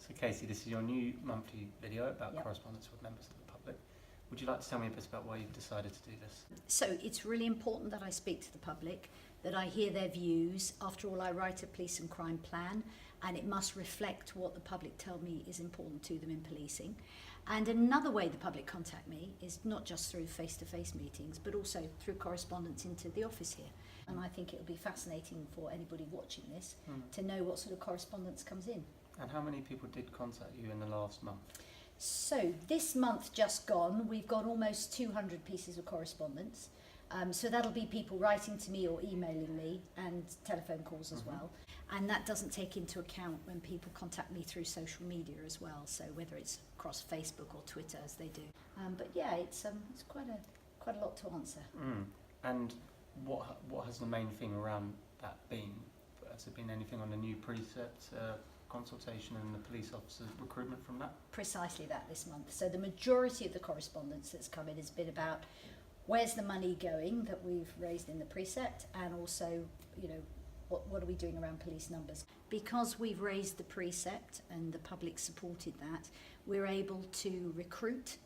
So Katie, this is your new monthly video about Yep. correspondence with members of the public. Would you like to tell me a bit about why you've decided to do this? So it's really important that I speak to the public, that I hear their views. After all, I write a police and crime plan, and it must reflect what the public tell me is important to them in policing. And another way the public contact me is not just through face-to-face meetings, but also through correspondence into the office here. And I think it'll be fascinating for anybody watching this to know what sort of correspondence comes in. And how many people did contact you in the last month? So this month just gone, we've got almost 200 pieces of correspondence. So that'll be people writing to me or emailing me, and telephone calls as well. And that doesn't take into account when people contact me through social media as well. So whether it's across Facebook or Twitter, as they do. But yeah, it's quite a lot to answer. And what has the main thing around that been? Has there been anything on the new precept consultation and the police officer recruitment from that? Precisely that this month. So the majority of the correspondence that's come in has been about where's the money going that we've raised in the precept, and also, you know, what are we doing around police numbers? Because we've raised the precept and the public supported that, we're able to recruit,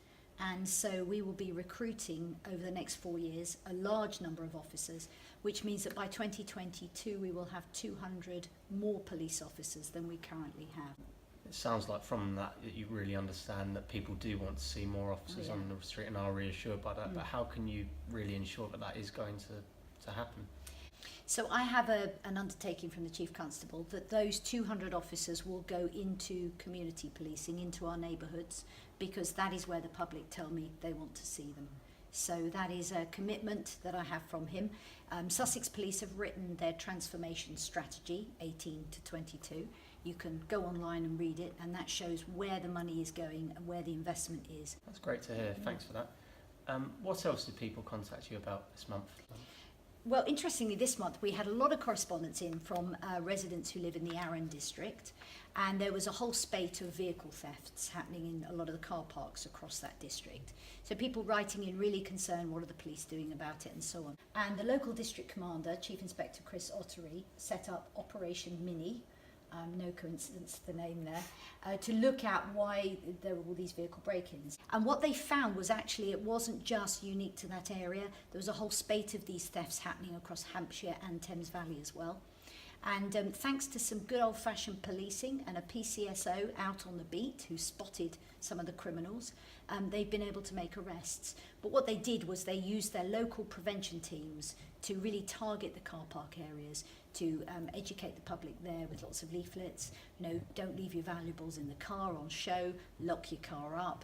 and so we will be recruiting over the next 4 years a large number of officers, which means that by 2022 we will have 200 more police officers than we currently have. It sounds like from that you really understand that people do want to see more officers on the street and are reassured by that, but how can you really ensure that that is going to happen? So I have an undertaking from the Chief Constable that those 200 officers will go into community policing, into our neighbourhoods, because that is where the public tell me they want to see them. So that is a commitment that I have from him. Sussex Police have written their transformation strategy, 18 to 22. You can go online and read it, and that shows where the money is going and where the investment is. That's great to hear. Thanks for that. What else did people contact you about this month? Well, interestingly, this month we had a lot of correspondence in from residents who live in the Arran district, and there was a whole spate of vehicle thefts happening in a lot of the car parks across that district. So people writing in really concerned, what are the police doing about it, and so on. And the local district commander, Chief Inspector Chris Ottery, set up Operation Mini, no coincidence the name there, to look at why there were all these vehicle break-ins. And what they found was actually it wasn't just unique to that area. There was a whole spate of these thefts happening across Hampshire and Thames Valley as well. And thanks to some good old-fashioned policing and a PCSO out on the beat who spotted some of the criminals, they've been able to make arrests. But what they did was they used their local prevention teams to really target the car park areas, to educate the public there with lots of leaflets. You know, don't leave your valuables in the car on show, lock your car up,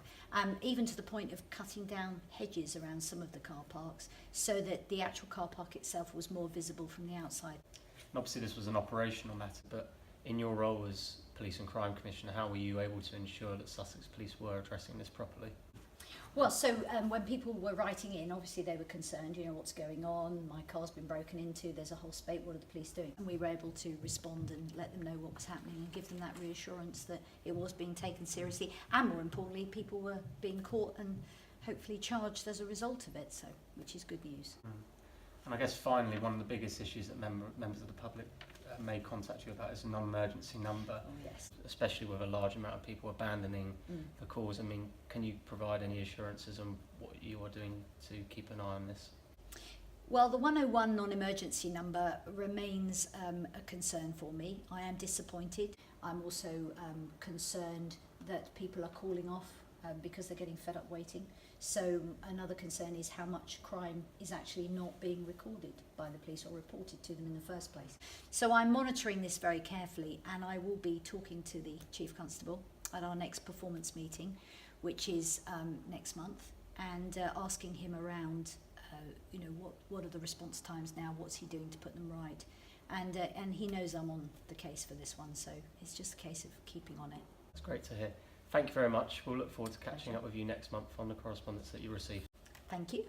even to the point of cutting down hedges around some of the car parks so that the actual car park itself was more visible from the outside. And obviously this was an operational matter, but in your role as Police and Crime Commissioner, how were you able to ensure that Sussex Police were addressing this properly? Well, so when people were writing in, obviously they were concerned, you know, what's going on, my car's been broken into, there's a whole spate, what are the police doing? And we were able to respond and let them know what was happening and give them that reassurance that it was being taken seriously, and more importantly, people were being caught and hopefully charged as a result of it, so which is good news. And I guess finally, one of the biggest issues that members of the public may contact you about is a non-emergency number, Oh, yes. especially with a large amount of people abandoning the calls. I mean, can you provide any assurances on what you are doing to keep an eye on this? Well, the 101 non-emergency number remains a concern for me. I am disappointed. I'm also concerned that people are calling off because they're getting fed up waiting. So another concern is how much crime is actually not being recorded by the police or reported to them in the first place. So I'm monitoring this very carefully, and I will be talking to the Chief Constable at our next performance meeting, which is next month, and asking him around, you know, what are the response times now, what's he doing to put them right, and he knows I'm on the case for this one, so it's just a case of keeping on it. That's great to hear. Thank you very much. We'll look forward to catching up with you next month on the correspondence that you receive. Thank you.